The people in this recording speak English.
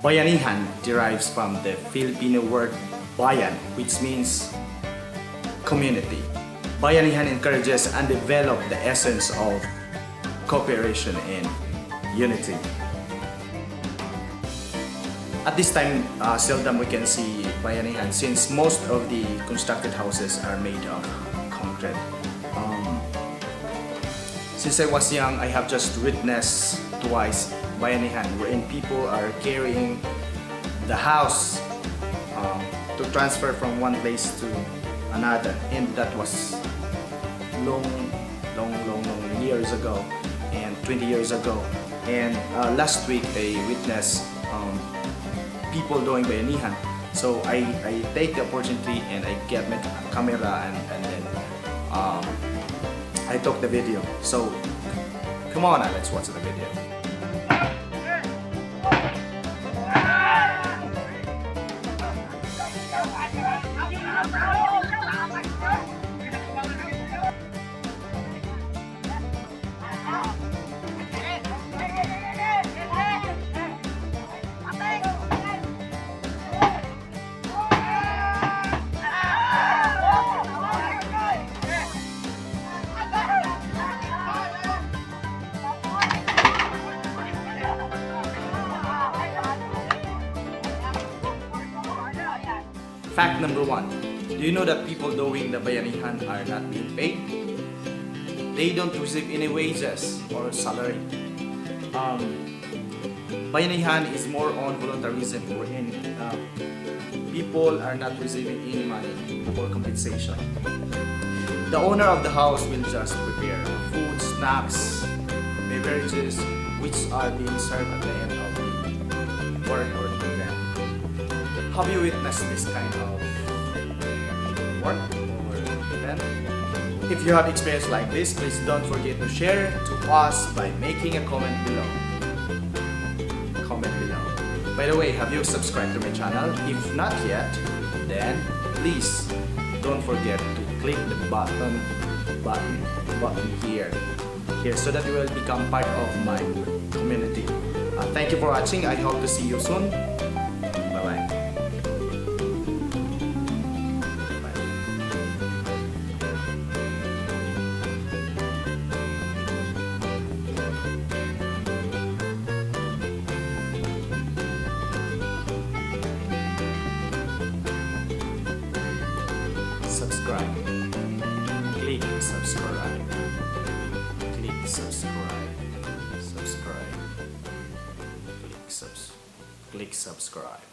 Bayanihan derives from the Filipino word bayan, which means community. Bayanihan encourages and develops the essence of cooperation and unity. At this time, seldom we can see Bayanihan since most of the constructed houses are made of concrete. Since I was young, I have just witnessed twice Bayanihan wherein people are carrying the house to transfer from one place to another, and that was long years ago and 20 years ago. And last week I witnessed people doing Bayanihan, so I take the opportunity and I get my camera and then I took the video. So come on, let's watch the video. Fact number 1. Do you know that people doing the Bayanihan are not being paid? They don't receive any wages or salary. Bayanihan is more on voluntarism, wherein people are not receiving any money or compensation. The owner of the house will just prepare food, snacks, beverages, which are being served at the end of the work or the event. Have you witnessed this kind of work or event? If you have experience like this, please don't forget to share to us by making a comment below. By the way, have you subscribed to my channel? If not yet, then please don't forget to click the button here so that you will become part of my community. Thank you for watching. I hope to see you soon. Bye-bye. Subscribe. Click subscribe. Click subscribe. Click subscribe.